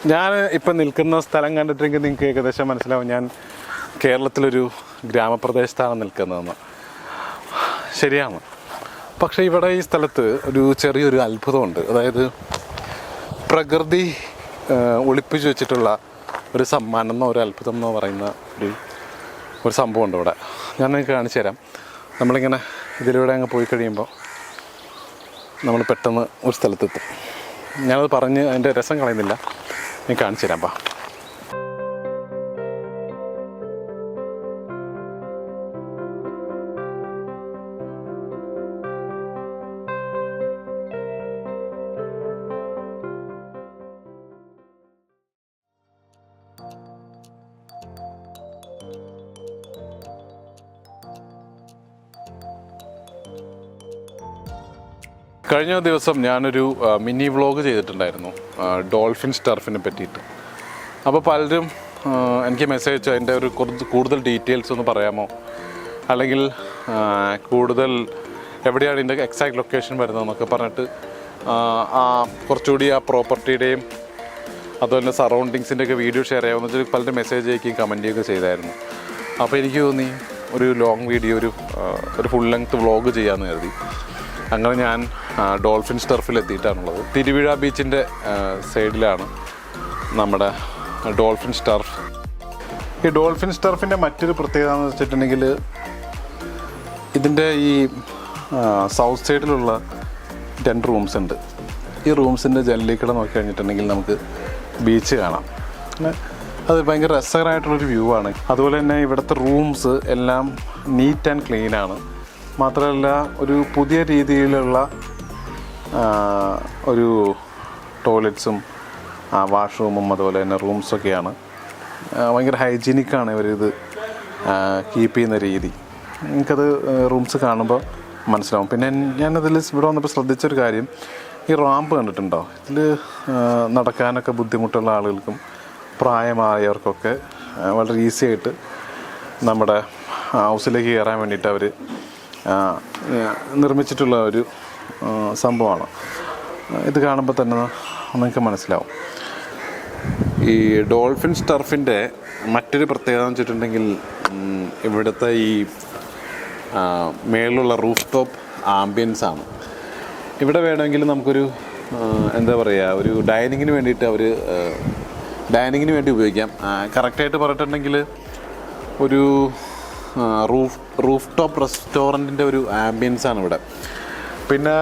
ഞാൻ ഇപ്പം നിൽക്കുന്ന സ്ഥലം കണ്ടിട്ടെങ്കിൽ നിങ്ങൾക്ക് ഏകദേശം മനസ്സിലാവും ഞാൻ കേരളത്തിലൊരു ഗ്രാമപ്രദേശത്താണ് നിൽക്കുന്നതെന്ന്. ശരിയാണ്. പക്ഷേ ഇവിടെ ഈ സ്ഥലത്ത് ഒരു ചെറിയൊരു അത്ഭുതമുണ്ട്. അതായത് പ്രകൃതി ഒളിപ്പിച്ച് വെച്ചിട്ടുള്ള ഒരു സമ്മാനം എന്നോ ഒരു അത്ഭുതം എന്നോ പറയുന്ന ഒരു സംഭവമുണ്ട് ഇവിടെ. ഞാൻ നിങ്ങൾക്ക് കാണിച്ചു തരാം. നമ്മളിങ്ങനെ ഇതിലൂടെ അങ്ങ് പോയി കഴിയുമ്പോൾ നമ്മൾ പെട്ടെന്ന് ഒരു സ്ഥലത്തെത്തും. ഞാനത് പറഞ്ഞ് അതിൻ്റെ രസം കളയുന്നില്ല, ഞാൻ കാണിച്ചു തരാം. കഴിഞ്ഞ ദിവസം ഞാനൊരു മിനി വ്ളോഗ് ചെയ്തിട്ടുണ്ടായിരുന്നു ഡോൾഫിൻസ് ടർഫിനെ പറ്റിയിട്ട്. അപ്പോൾ പലരും എനിക്ക് മെസ്സേജ് അയച്ചു, അതിൻ്റെ ഒരു കൂടുതൽ ഡീറ്റെയിൽസ് ഒന്ന് പറയാമോ, അല്ലെങ്കിൽ കൂടുതൽ എവിടെയാണ് ഇതിൻ്റെ എക്സാക്ട് ലൊക്കേഷൻ വരുന്നതെന്നൊക്കെ പറഞ്ഞിട്ട് കുറച്ചുകൂടി ആ പ്രോപ്പർട്ടിയുടെയും അതുപോലെ സറൗണ്ടിങ്സിൻ്റെ ഒക്കെ വീഡിയോ ഷെയർ ചെയ്യാമെന്ന് വെച്ചാൽ പലരും മെസ്സേജ് അയക്കുകയും കമൻറ്റ് ചെയ്യുകയൊക്കെ ചെയ്തായിരുന്നു. അപ്പോൾ എനിക്ക് തോന്നി ഒരു ലോങ് വീഡിയോ, ഒരു ഫുൾ ലെങ്ത് വ്ളോഗ് ചെയ്യാമെന്ന് കരുതി. അങ്ങനെ ഞാൻ ഡോൾഫിൻസ് ടർഫിൽ എത്തിയിട്ടാണുള്ളത്. തിരുവിഴ ബീച്ചിൻ്റെ സൈഡിലാണ് നമ്മുടെ ഡോൾഫിൻസ് ടർഫ്. ഈ ഡോൾഫിൻസ് ടർഫിൻ്റെ മറ്റൊരു പ്രത്യേകത എന്ന് വെച്ചിട്ടുണ്ടെങ്കിൽ ഇതിൻ്റെ ഈ സൗത്ത് സൈഡിലുള്ള 2 റൂംസ് ഉണ്ട്. ഈ റൂംസിൻ്റെ ജനലിൽ നോക്കി കഴിഞ്ഞിട്ടുണ്ടെങ്കിൽ നമുക്ക് ബീച്ച് കാണാം. അത് ഭയങ്കര രസകരമായിട്ടുള്ളൊരു വ്യൂ ആണ്. അതുപോലെ തന്നെ ഇവിടുത്തെ റൂംസ് എല്ലാം നീറ്റ് ആൻഡ് ക്ലീനാണ്. മാത്രമല്ല ഒരു പുതിയ രീതിയിലുള്ള ഒരു ടോയ്ലറ്റ്സും വാഷ്റൂമും അതുപോലെ തന്നെ റൂംസൊക്കെയാണ്. ഭയങ്കര ഹൈജീനിക്കാണ് ഇവരിത് കീപ്പ് ചെയ്യുന്ന രീതി. എനിക്കത് റൂംസ് കാണുമ്പോൾ മനസ്സിലാവും. പിന്നെ ഞാനതിൽ ഇവിടെ വന്നപ്പോൾ ശ്രദ്ധിച്ചൊരു കാര്യം, ഈ റാമ്പ് കണ്ടിട്ടുണ്ടോ? ഇതിൽ നടക്കാനൊക്കെ ബുദ്ധിമുട്ടുള്ള ആളുകൾക്കും പ്രായമായവർക്കൊക്കെ വളരെ ഈസി ആയിട്ട് നമ്മുടെ ഹൗസിലേക്ക് കയറാൻ വേണ്ടിയിട്ട് അവർ നിർമ്മിച്ചിട്ടുള്ള ഒരു സംഭവമാണ്. ഇത് കാണുമ്പോൾ തന്നെ നിങ്ങൾക്ക് മനസ്സിലാവും. ഈ ഡോൾഫിൻസ് ടർഫിൻ്റെ മറ്റൊരു പ്രത്യേകത എന്ന് വെച്ചിട്ടുണ്ടെങ്കിൽ ഇവിടുത്തെ ഈ മേളിലുള്ള റൂഫ് ടോപ്പ് ആംബിയൻസ് ആണ്. ഇവിടെ വേണമെങ്കിൽ നമുക്കൊരു എന്താ പറയുക, ഒരു ഡൈനിങ്ങിന് വേണ്ടിയിട്ട് ഡൈനിങ്ങിന് വേണ്ടി ഉപയോഗിക്കാം. കറക്റ്റായിട്ട് പറഞ്ഞിട്ടുണ്ടെങ്കിൽ ഒരു റൂഫ് ടോപ്പ് റെസ്റ്റോറൻറ്റിൻ്റെ ഒരു ആംബിയൻസാണ് ഇവിടെ. പിന്നെ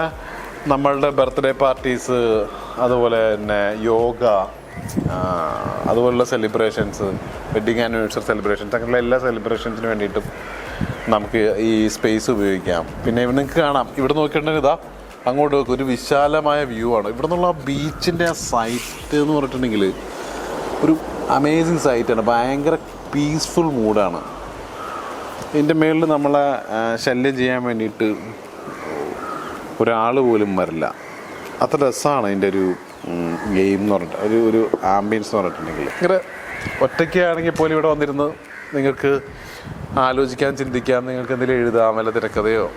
നമ്മളുടെ ബർത്ത്ഡേ പാർട്ടീസ്, അതുപോലെ തന്നെ യോഗ, അതുപോലുള്ള സെലിബ്രേഷൻസ്, വെഡ്ഡിങ് ആനിവേഴ്സറി സെലിബ്രേഷൻസ്, അങ്ങനെയുള്ള എല്ലാ സെലിബ്രേഷൻസിന് വേണ്ടിയിട്ടും നമുക്ക് ഈ സ്പേസ് ഉപയോഗിക്കാം. പിന്നെ നിങ്ങൾക്ക് കാണാം, ഇവിടെ നോക്കിയിട്ടുണ്ടെങ്കിൽ ഇതാ അങ്ങോട്ട് ഒരു വിശാലമായ വ്യൂ ആണ്. ഇവിടെ നിന്നുള്ള ബീച്ചിൻ്റെ ആ സൈറ്റ് എന്ന് പറഞ്ഞിട്ടുണ്ടെങ്കിൽ ഒരു അമേസിങ് സൈറ്റാണ്. ഭയങ്കര പീസ്ഫുൾ മൂഡാണ്. ഇതിൻ്റെ മുകളിൽ നമ്മളെ ശല്യം ചെയ്യാൻ വേണ്ടിയിട്ട് ഒരാൾ പോലും വരില്ല. അത്ര രസമാണ് ഇതിൻ്റെ ഒരു ഗെയിം എന്ന് പറഞ്ഞിട്ട്, ഒരു ആംബിയൻസ് എന്ന് പറഞ്ഞിട്ടുണ്ടെങ്കിൽ. ഇങ്ങനെ ഒറ്റയ്ക്കാണെങ്കിൽ പോലും ഇവിടെ വന്നിരുന്ന് നിങ്ങൾക്ക് ആലോചിക്കാൻ, ചിന്തിക്കാൻ, നിങ്ങൾക്ക് എന്തെങ്കിലും എഴുതാം. വല്ല തിരക്കഥയോ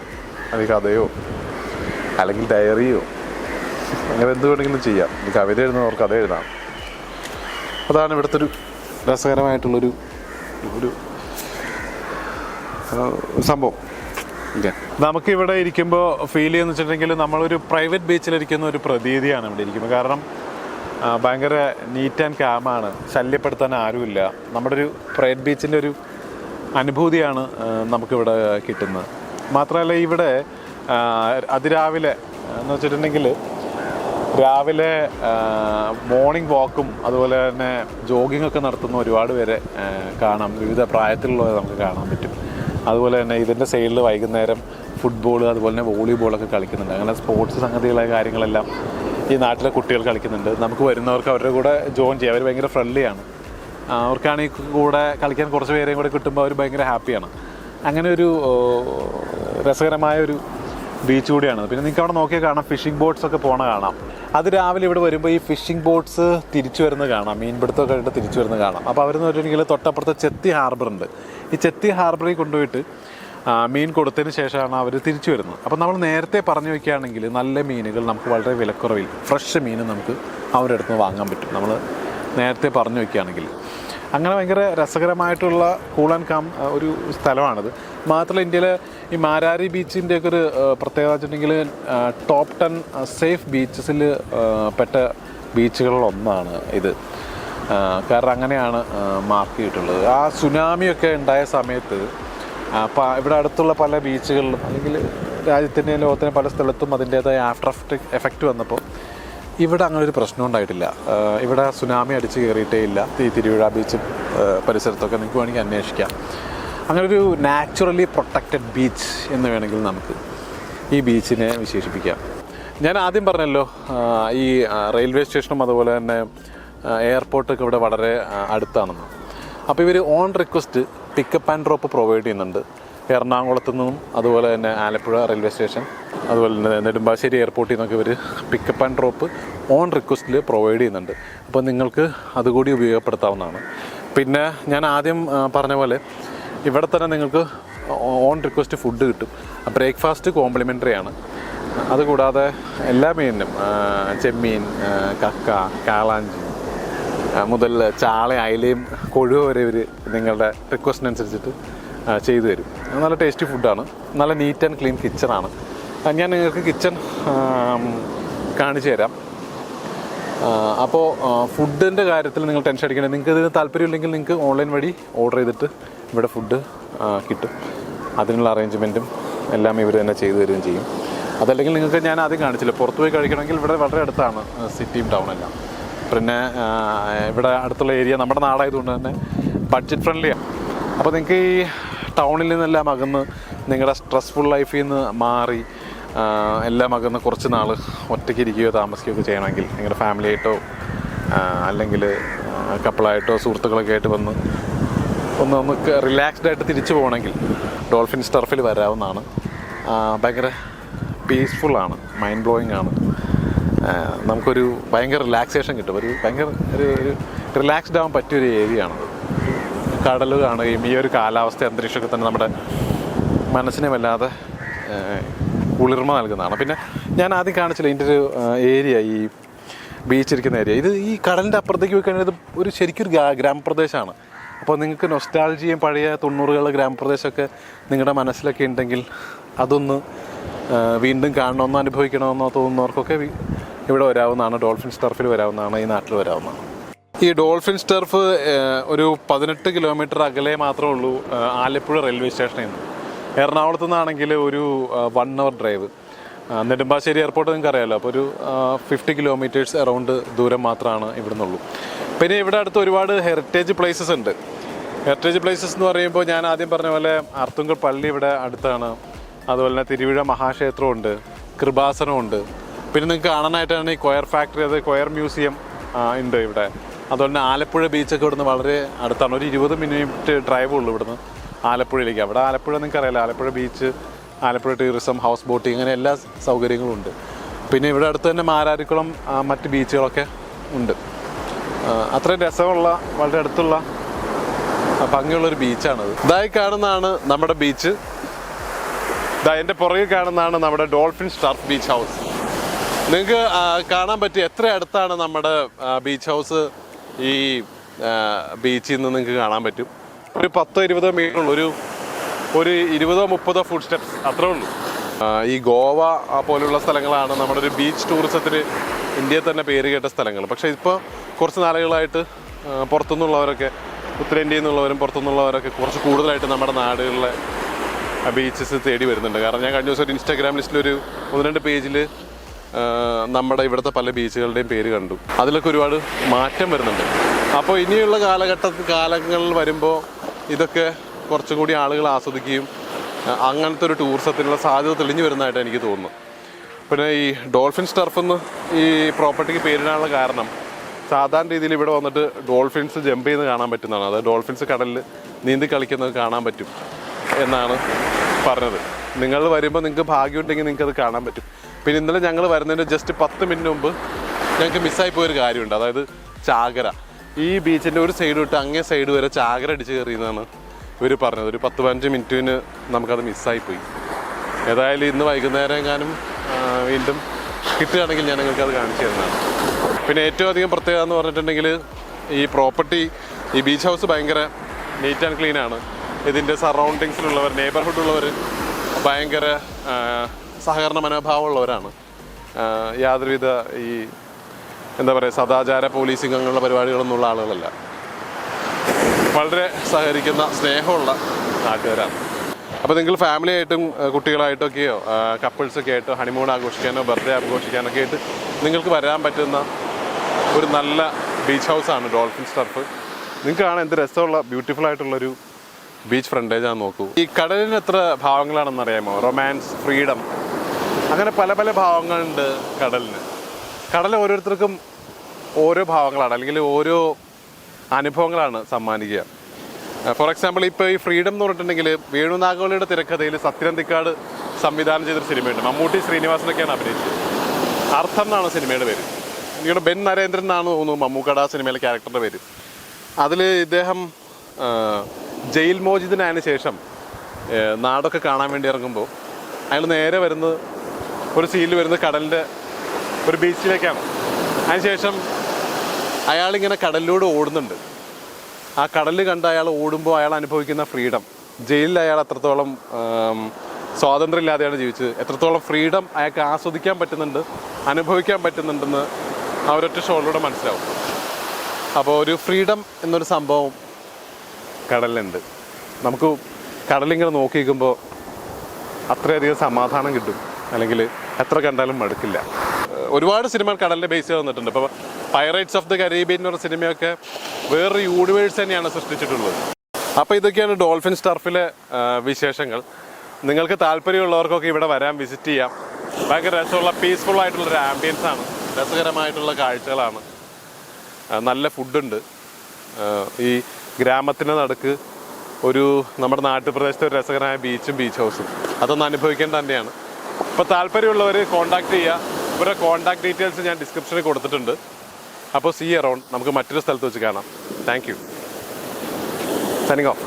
അല്ലെങ്കിൽ കഥയോ അല്ലെങ്കിൽ ഡയറിയോ അങ്ങനെ എന്ത് വേണമെങ്കിലും ചെയ്യാം. ഈ കവിത എഴുതുന്നവർ കഥ എഴുതാം. അതാണ് ഇവിടുത്തെ ഒരു രസകരമായിട്ടുള്ളൊരു സംഭവം. നമുക്കിവിടെ ഇരിക്കുമ്പോൾ ഫീൽ ചെയ്യുന്ന വെച്ചിട്ടുണ്ടെങ്കിൽ നമ്മളൊരു പ്രൈവറ്റ് ബീച്ചിലിരിക്കുന്ന ഒരു പ്രതീതിയാണ് ഇവിടെ ഇരിക്കുമ്പോൾ. കാരണം ഭയങ്കര നീറ്റ് ആൻഡ് കാമാണ്, ശല്യപ്പെടുത്താൻ ആരുമില്ല. നമ്മുടെ ഒരു പ്രൈവറ്റ് ബീച്ചിൻ്റെ ഒരു അനുഭൂതിയാണ് നമുക്കിവിടെ കിട്ടുന്നത്. മാത്രമല്ല ഇവിടെ അതിരാവിലെ എന്ന് വെച്ചിട്ടുണ്ടെങ്കിൽ രാവിലെ മോർണിംഗ് വാക്കും അതുപോലെ തന്നെ ജോഗിങ്ങൊക്കെ നടത്തുന്ന ഒരുപാട് പേരെ കാണാം. വിവിധ പ്രായത്തിലുള്ളവരെ നമുക്ക് കാണാൻ പറ്റും. അതുപോലെ തന്നെ ഇതിൻ്റെ സൈഡിൽ വൈകുന്നേരം ഫുട്ബോൾ അതുപോലെ തന്നെ വോളിബോളൊക്കെ കളിക്കുന്നുണ്ട്. അങ്ങനെ സ്പോർട്സ് സംഗതികളായ കാര്യങ്ങളെല്ലാം ഈ നാട്ടിലെ കുട്ടികൾ കളിക്കുന്നുണ്ട്. നമുക്ക് വരുന്നവർക്ക് അവരുടെ കൂടെ ജോയിൻ ചെയ്യാം. അവർ ഭയങ്കര ഫ്രണ്ട്ലിയാണ്. അവർക്കാണെങ്കിൽ കൂടെ കളിക്കാൻ കുറച്ച് പേരെയും കൂടെ കിട്ടുമ്പോൾ അവർ ഭയങ്കര ഹാപ്പിയാണ്. അങ്ങനെ ഒരു രസകരമായൊരു ബീച്ച് കൂടിയാണ്. പിന്നെ നിങ്ങൾക്ക് അവിടെ നോക്കിയാൽ കാണാം, ഫിഷിംഗ് ബോട്ട്സൊക്കെ പോണ കാണാം. അത് രാവിലെ ഇവിടെ വരുമ്പോൾ ഈ ഫിഷിംഗ് ബോട്ട്സ് തിരിച്ചു വരുന്നത് കാണാം, മീൻപിടുത്തമൊക്കെ ആയിട്ട് തിരിച്ചു വരുന്നത് കാണാം. അപ്പോൾ അവരെന്ന് പറഞ്ഞിട്ടുണ്ടെങ്കിൽ തൊട്ടപ്പുറത്ത് ചെത്തി ഹാർബറുണ്ട്. ഈ ചെത്തി ഹാർബറിൽ കൊണ്ടുപോയിട്ട് മീൻ കൊടുത്തതിന് ശേഷമാണ് അവർ തിരിച്ചു വരുന്നത്. അപ്പോൾ നമ്മൾ നേരത്തെ പറഞ്ഞു വയ്ക്കുകയാണെങ്കിൽ നല്ല മീനുകൾ നമുക്ക് വളരെ വിലക്കുറവിൽ ഫ്രഷ് മീൻ നമുക്ക് അവരുടെ അടുത്ത് നിന്ന് വാങ്ങാൻ പറ്റും. നമ്മൾ നേരത്തെ പറഞ്ഞു വയ്ക്കുകയാണെങ്കിൽ. അങ്ങനെ ഭയങ്കര രസകരമായിട്ടുള്ള കൂൾ ആൻഡ് കാം ഒരു സ്ഥലമാണിത്. മാത്രമല്ല ഇന്ത്യയിലെ ഈ മാരാരി ബീച്ചിൻ്റെയൊക്കെ ഒരു പ്രത്യേകത വെച്ചിട്ടുണ്ടെങ്കിൽ ടോപ്പ് 10 സേഫ് ബീച്ചസിൽ പെട്ട ബീച്ചുകളിലൊന്നാണ് ഇത്. കാരണം അങ്ങനെയാണ് മാർക്ക് ചെയ്തിട്ടുള്ളത്. ആ സുനാമിയൊക്കെ ഉണ്ടായ സമയത്ത് ഇവിടെ അടുത്തുള്ള പല ബീച്ചുകളിലും അല്ലെങ്കിൽ രാജ്യത്തിൻ്റെ ലോകത്തിൻ്റെ പല സ്ഥലത്തും അതിൻ്റേതായ ആഫ്റ്റർ എഫക്റ്റ് വന്നപ്പോൾ ഇവിടെ അങ്ങനെ ഒരു പ്രശ്നം ഉണ്ടായിട്ടില്ല. ഇവിടെ സുനാമി അടിച്ച് കയറിയിട്ടേ ഇല്ല. ഈ തിരുവിഴ ബീച്ച് പരിസരത്തൊക്കെ നിങ്ങൾക്ക് വേണമെങ്കിൽ അന്വേഷിക്കാം. അങ്ങനെ ഒരു നാച്ചുറലി പ്രൊട്ടക്റ്റഡ് ബീച്ച് എന്ന് വേണമെങ്കിൽ നമുക്ക് ഈ ബീച്ചിനെ വിശേഷിപ്പിക്കാം. ഞാൻ ആദ്യം പറഞ്ഞല്ലോ ഈ റെയിൽവേ സ്റ്റേഷനും അതുപോലെ തന്നെ എയർപോർട്ടൊക്കെ ഇവിടെ വളരെ അടുത്താണെന്ന്. അപ്പോൾ ഇവർ on request pickup and drop provide ചെയ്യുന്നുണ്ട്. എറണാകുളത്തു നിന്നും അതുപോലെ തന്നെ ആലപ്പുഴ റെയിൽവേ സ്റ്റേഷൻ അതുപോലെ തന്നെ നെടുമ്പാശ്ശേരി എയർപോർട്ടിൽ നിന്നൊക്കെ ഇവർ പിക്കപ്പ് ആൻഡ് ഡ്രോപ്പ് ഓൺ റിക്വസ്റ്റിൽ പ്രൊവൈഡ് ചെയ്യുന്നുണ്ട്. അപ്പോൾ നിങ്ങൾക്ക് അതുകൂടി ഉപയോഗപ്പെടുത്താവുന്നതാണ്. പിന്നെ ഞാൻ ആദ്യം പറഞ്ഞ പോലെ ഇവിടെ തന്നെ നിങ്ങൾക്ക് ഓൺ റിക്വസ്റ്റ് ഫുഡ് കിട്ടും. ബ്രേക്ക്ഫാസ്റ്റ് കോംപ്ലിമെൻ്ററി ആണ്. അതുകൂടാതെ എല്ലാ മീനിനും ചെമ്മീൻ, കക്ക, കാളാഞ്ചി മുതൽ ചാള, അയിലയും കൊഴുവ വരെ ഇവർ നിങ്ങളുടെ റിക്വസ്റ്റിനനുസരിച്ചിട്ട് ചെയ്തു തരും. നല്ല ടേസ്റ്റി ഫുഡാണ്. നല്ല നീറ്റ് ആൻഡ് ക്ലീൻ കിച്ചണാണ്. ഞാൻ നിങ്ങൾക്ക് കിച്ചൺ കാണിച്ചു തരാം. അപ്പോൾ ഫുഡിൻ്റെ കാര്യത്തിൽ നിങ്ങൾ ടെൻഷൻ അടിക്കേണ്ടത്, നിങ്ങൾക്ക് ഇതിന് താല്പര്യമില്ലെങ്കിൽ നിങ്ങൾക്ക് ഓൺലൈൻ വഴി ഓർഡർ ചെയ്തിട്ട് ഇവിടെ ഫുഡ് കിട്ടും. അതിനുള്ള അറേഞ്ച്മെൻറ്റും എല്ലാം ഇവർ തന്നെ ചെയ്തു തരികയും ചെയ്യും. അതല്ലെങ്കിൽ നിങ്ങൾക്ക് ഞാൻ ആദ്യം കാണിച്ചില്ല, പുറത്ത് പോയി കഴിക്കണമെങ്കിൽ ഇവിടെ വളരെ അടുത്താണ് സിറ്റിയും ടൗണെല്ലാം. പിന്നെ ഇവിടെ അടുത്തുള്ള ഏരിയ നമ്മുടെ നാടായതുകൊണ്ട് തന്നെ ബഡ്ജറ്റ് ഫ്രണ്ട്ലിയാണ്. അപ്പോൾ നിങ്ങൾക്ക് ഈ ടൗണിൽ നിന്നെല്ലാം അകന്ന് നിങ്ങളുടെ സ്ട്രെസ്ഫുൾ ലൈഫിൽ നിന്ന് മാറി എല്ലാം അകന്ന് കുറച്ച് നാൾ ഒറ്റയ്ക്ക് ഇരിക്കുകയോ താമസിക്കുകയോ ചെയ്യണമെങ്കിൽ നിങ്ങളുടെ ഫാമിലിയായിട്ടോ അല്ലെങ്കിൽ കപ്പിളായിട്ടോ സുഹൃത്തുക്കളൊക്കെ ആയിട്ട് വന്ന് നമുക്ക് റിലാക്സ്ഡ് ആയിട്ട് തിരിച്ചു പോകണമെങ്കിൽ ഡോൾഫിൻ ടർഫിൽ വരാവുന്നതാണ്. ഭയങ്കര പീസ്ഫുള്ളാണ്, മൈൻഡ് ബ്ലോയിങ് ആണ്. നമുക്കൊരു ഭയങ്കര റിലാക്സേഷൻ കിട്ടും. ഭയങ്കര ഒരു റിലാക്സ്ഡ് ആവാൻ പറ്റിയൊരു ഏരിയ ആണത്. കടൽ കാണുകയും ഈ ഒരു കാലാവസ്ഥ അന്തരീക്ഷമൊക്കെ തന്നെ നമ്മുടെ മനസ്സിനെ വല്ലാതെ കുളിർമ നൽകുന്നതാണ്. പിന്നെ ഞാൻ ആദ്യം കാണിച്ചില്ല ഇതിൻ്റെ ഒരു ഏരിയ, ഈ ബീച്ചിരിക്കുന്ന ഏരിയ, ഇത് ഈ കടലിൻ്റെ അപ്പുറത്തേക്ക് പോയി കഴിഞ്ഞാൽ ഇത് ഒരു ശരിക്കൊരു ഗ്രാമപ്രദേശമാണ്. അപ്പോൾ നിങ്ങൾക്ക് നൊസ്റ്റാൾജിയും പഴയ 90കളുടെ ഗ്രാമപ്രദേശമൊക്കെ നിങ്ങളുടെ മനസ്സിലൊക്കെ ഉണ്ടെങ്കിൽ അതൊന്ന് വീണ്ടും കാണണമെന്നോ അനുഭവിക്കണമെന്നോ തോന്നുന്നവർക്കൊക്കെ ഇവിടെ വരാവുന്നതാണ്. ഡോൾഫിൻ ടർഫിൽ വരാവുന്നതാണ്, ഈ നാട്ടിൽ വരാവുന്നതാണ്. ഈ ഡോൾഫിൻ ടർഫ് ഒരു 18 കിലോമീറ്റർ അകലെ മാത്രമേ ഉള്ളൂ ആലപ്പുഴ റെയിൽവേ സ്റ്റേഷനിൽ നിന്ന്. എറണാകുളത്തു നിന്നാണെങ്കിൽ ഒരു 1 hour ഡ്രൈവ്. നെടുമ്പാശ്ശേരി എയർപോർട്ട് നിങ്ങൾക്ക് അറിയാമല്ലോ. അപ്പോൾ ഒരു 50 കിലോമീറ്റേഴ്സ് അറൗണ്ട് ദൂരം മാത്രമാണ് ഇവിടെ നിന്നുള്ളൂ. പിന്നെ ഇവിടെ അടുത്ത് ഒരുപാട് ഹെറിറ്റേജ് പ്ലേസസ് ഉണ്ട്. ഹെറിറ്റേജ് പ്ലേസസ് എന്ന് പറയുമ്പോൾ ഞാൻ ആദ്യം പറഞ്ഞ പോലെ അർത്തുങ്കൽ പള്ളി ഇവിടെ അടുത്താണ്. അതുപോലെ തന്നെ തിരുവിഴ മഹാക്ഷേത്രമുണ്ട്, കൃപാസനമുണ്ട്. പിന്നെ നിങ്ങൾക്ക് കാണാനായിട്ടാണ് ഈ കൊയർ ഫാക്ടറി, അത് കൊയർ മ്യൂസിയം ഉണ്ട് ഇവിടെ. അതുപോലെ തന്നെ ആലപ്പുഴ ബീച്ചൊക്കെ ഇവിടുന്ന് വളരെ അടുത്താണ്. ഒരു 20 മിനിറ്റ് ഡ്രൈവ് ഉള്ളൂ ഇവിടുന്ന് ആലപ്പുഴയിലേക്ക്. അവിടെ ആലപ്പുഴ നിങ്ങൾക്ക് അറിയാലോ, Alappuzha beach, Alappuzha tourism, house boating, അങ്ങനെ എല്ലാ സൗകര്യങ്ങളും ഉണ്ട്. പിന്നെ ഇവിടെ അടുത്ത് തന്നെ മാരാരിക്കുളം മറ്റ് ബീച്ചുകളൊക്കെ ഉണ്ട്. അത്രയും രസമുള്ള വളരെ അടുത്തുള്ള ഭംഗിയുള്ളൊരു ബീച്ചാണത്. ഇതായി കാണുന്നതാണ് നമ്മുടെ ബീച്ച്. എൻ്റെ പുറകിൽ കാണുന്നതാണ് നമ്മുടെ ഡോൾഫിൻ ടർഫ് ബീച്ച് ഹൗസ്. നിങ്ങൾക്ക് കാണാൻ പറ്റും എത്ര അടുത്താണ് നമ്മുടെ ബീച്ച് ഹൗസ്. ഈ ബീച്ചിൽ നിന്ന് നിങ്ങൾക്ക് കാണാൻ പറ്റും ഒരു 10-20 മീറ്റർ ഉള്ളൂ, ഒരു 20-30 ഫുഡ് സ്റ്റെപ്സ് അത്രേ ഉള്ളൂ. ഈ ഗോവ പോലുള്ള സ്ഥലങ്ങളാണ് നമ്മുടെ ഒരു ബീച്ച് ടൂറിസത്തിന് ഇന്ത്യയിൽ തന്നെ പേര് കേട്ട സ്ഥലങ്ങൾ. പക്ഷേ ഇപ്പോൾ കുറച്ച് നാളുകളായിട്ട് പുറത്തുനിന്നുള്ളവരൊക്കെ, ഉത്തരേന്ത്യയിൽ നിന്നുള്ളവരും പുറത്തുനിന്നുള്ളവരൊക്കെ കുറച്ച് കൂടുതലായിട്ട് നമ്മുടെ നാടുകളിലെ ബീച്ചസ് തേടി വരുന്നുണ്ട്. കാരണം ഞാൻ കഴിഞ്ഞ ദിവസം ഒരു ഇൻസ്റ്റാഗ്രാം ലിസ്റ്റിലൊരു 1-2 പേജിൽ നമ്മുടെ ഇവിടുത്തെ പല ബീച്ചുകളുടെയും പേര് കണ്ടു. അതിലൊക്കെ ഒരുപാട് മാറ്റം വരുന്നുണ്ട്. അപ്പോൾ ഇനിയുള്ള കാലങ്ങളിൽ വരുമ്പോൾ ഇതൊക്കെ കുറച്ചും കൂടി ആളുകൾ ആസ്വദിക്കുകയും അങ്ങനത്തെ ഒരു ടൂറിസത്തിനുള്ള സാധ്യത തെളിഞ്ഞു വരുന്നതായിട്ട് എനിക്ക് തോന്നുന്നു. പിന്നെ ഈ ഡോൾഫിൻ ടർഫെന്ന് ഈ പ്രോപ്പർട്ടിക്ക് പേരിടാനുള്ള കാരണം സാധാരണ രീതിയിൽ ഇവിടെ വന്നിട്ട് ഡോൾഫിൻസ് ജമ്പ് ചെയ്ത് കാണാൻ പറ്റുന്നതാണ്. അതായത് ഡോൾഫിൻസ് കടലിൽ നീന്തി കളിക്കുന്നത് കാണാൻ പറ്റും എന്നാണ് പറഞ്ഞത്. നിങ്ങൾ വരുമ്പോൾ നിങ്ങൾക്ക് ഭാഗ്യമുണ്ടെങ്കിൽ നിങ്ങൾക്ക് അത് കാണാൻ പറ്റും. പിന്നെ ഇന്നലെ ഞങ്ങൾ വരുന്നതിന് ജസ്റ്റ് 10 മിനിറ്റ് മുമ്പ് ഞങ്ങൾക്ക് മിസ്സായി പോയൊരു കാര്യമുണ്ട്. അതായത് ചാകര. ഈ ബീച്ചിൻ്റെ ഒരു സൈഡ് തൊട്ട് അങ്ങേ സൈഡ് വരെ ചാകര അടിച്ച് കയറിയെന്നാണ് ഇവർ പറഞ്ഞത്. ഒരു 10-15 മിനിറ്റിന് നമുക്കത് മിസ്സായിപ്പോയി. ഏതായാലും ഇന്ന് വൈകുന്നേരം എങ്ങാനും വീണ്ടും കിട്ടുകയാണെങ്കിൽ ഞാൻ നിങ്ങൾക്കത് കാണിച്ചു തരുന്നതാണ്. പിന്നെ ഏറ്റവും അധികം പ്രത്യേകത എന്ന് പറഞ്ഞിട്ടുണ്ടെങ്കിൽ ഈ പ്രോപ്പർട്ടി, ഈ ബീച്ച് ഹൗസ് ഭയങ്കര നീറ്റ് ആൻഡ് ക്ലീൻ ആണ്. ഇതിൻ്റെ സറൗണ്ടിങ്സിലുള്ളവർ, നെയ്ബർഹുഡുള്ളവർ ഭയങ്കര സഹകരണ മനോഭാവമുള്ളവരാണ്. യാതൊരുവിധ ഈ എന്താ പറയുക സദാചാര പോലീസിങ് അങ്ങനെയുള്ള പരിപാടികളൊന്നുള്ള ആളുകളല്ല. വളരെ സഹകരിക്കുന്ന സ്നേഹമുള്ള നാട്ടുകാരാണ്. അപ്പോൾ നിങ്ങൾ ഫാമിലി ആയിട്ടും കുട്ടികളായിട്ടൊക്കെയോ കപ്പിൾസൊക്കെ ആയിട്ടോ ഹണിമൂൺ ആഘോഷിക്കാനോ ബർത്ത്ഡേ ആഘോഷിക്കാനൊക്കെ ആയിട്ട് നിങ്ങൾക്ക് വരാൻ പറ്റുന്ന ഒരു നല്ല ബീച്ച് ഹൗസാണ് ഡോൾഫിൻസ് ടർഫ്. നിങ്ങൾക്ക് കാണാൻ എന്ത് രസമുള്ള ബ്യൂട്ടിഫുൾ ആയിട്ടുള്ളൊരു ബീച്ച് ഫ്രണ്ടേജാന്ന് നോക്കൂ. ഈ കടലിന് എത്ര ഭാവങ്ങളാണെന്ന് അറിയാമോ? റൊമാൻസ്, ഫ്രീഡം, അങ്ങനെ പല പല ഭാവങ്ങളുണ്ട് കടലിന്. കടൽ ഓരോരുത്തർക്കും ഓരോ ഭാവങ്ങളാണ്, അല്ലെങ്കിൽ ഓരോ അനുഭവങ്ങളാണ് സമ്മാനിക്കുക. ഫോർ എക്സാമ്പിൾ ഇപ്പോൾ ഈ ഫ്രീഡം എന്ന് പറഞ്ഞിട്ടുണ്ടെങ്കിൽ വേണു നാഗവള്ളിയുടെ തിരക്കഥയിൽ സത്യനന്ദിക്കാട് സംവിധാനം ചെയ്തൊരു സിനിമയുണ്ട്. മമ്മൂട്ടി ശ്രീനിവാസനൊക്കെയാണ് അഭിനയിച്ചത്. അർത്ഥം എന്നാണ് സിനിമയുടെ പേര്. എനിക്കിവിടെ ബെൻ നരേന്ദ്രൻ എന്നാണ് തോന്നുന്നു മമ്മൂക്കട സിനിമയിലെ ക്യാരക്ടറിൻ്റെ പേര്. അതിൽ ഇദ്ദേഹം ജയിൽ മോചിതനായതിനു ശേഷം നാടൊക്കെ കാണാൻ വേണ്ടി ഇറങ്ങുമ്പോൾ അയാൾ നേരെ വരുന്നത് ഒരു സീനിൽ വരുന്നത് കടലിൻ്റെ ഒരു ബീച്ചിലേക്കാണ്. അതിനുശേഷം അയാളിങ്ങനെ കടലിലൂടെ ഓടുന്നുണ്ട്. ആ കടലിൽ കണ്ട് അയാൾ ഓടുമ്പോൾ അയാൾ അനുഭവിക്കുന്ന ഫ്രീഡം, ജയിലിൽ അയാൾ എത്രത്തോളം സ്വാതന്ത്ര്യം ഇല്ലാതെയാണ് ജീവിച്ചത്, എത്രത്തോളം ഫ്രീഡം അയാൾക്ക് ആസ്വദിക്കാൻ പറ്റുന്നുണ്ട്, അനുഭവിക്കാൻ പറ്റുന്നുണ്ടെന്ന് ആ ഒരൊറ്റ ഷോയിലൂടെ മനസ്സിലാവും. അപ്പോൾ ഒരു ഫ്രീഡം എന്നൊരു സംഭവം കടലിലുണ്ട്. നമുക്ക് കടലിങ്ങനെ നോക്കി നിൽക്കുമ്പോൾ അത്രയധികം സമാധാനം കിട്ടും, അല്ലെങ്കിൽ എത്ര കണ്ടാലും മടുക്കില്ല. ഒരുപാട് സിനിമകൾ കടലിൻ്റെ ബേസ് വന്നിട്ടുണ്ട്. ഇപ്പോൾ പൈറേറ്റ്സ് ഓഫ് ദി കരീബിയൻ എന്ന് പറഞ്ഞ സിനിമയൊക്കെ വേറൊരു യൂണിവേഴ്സ് തന്നെയാണ് സൃഷ്ടിച്ചിട്ടുള്ളത്. അപ്പോൾ ഇതൊക്കെയാണ് ഡോൾഫിൻസ് ടർഫിലെ വിശേഷങ്ങൾ. നിങ്ങൾക്ക് താല്പര്യമുള്ളവർക്കൊക്കെ ഇവിടെ വരാൻ വിസിറ്റ് ചെയ്യാം. ഭയങ്കര രസമുള്ള പീസ്ഫുൾ ആയിട്ടുള്ളൊരു ആംബിയൻസ് ആണ്, രസകരമായിട്ടുള്ള കാഴ്ചകളാണ്, നല്ല ഫുഡുണ്ട്. ഈ ഗ്രാമത്തിൻ്റെ നടുക്ക് ഒരു നമ്മുടെ നാട്ടുപ്രദേശത്തെ ഒരു രസകരമായ ബീച്ചും ബീച്ച് ഹൗസും അതൊന്ന് അനുഭവിക്കേണ്ട തന്നെയാണ്. അപ്പോൾ താല്പര്യമുള്ളവർ കോൺടാക്ട് ചെയ്യുക. ഇവരുടെ കോൺടാക്ട് ഡീറ്റെയിൽസ് ഞാൻ ഡിസ്ക്രിപ്ഷനിൽ കൊടുത്തിട്ടുണ്ട്. അപ്പോൾ സീ അറൗണ്ട്. നമുക്ക് മറ്റൊരു സ്ഥലത്ത് വെച്ച് കാണാം. Thank you. Signing off.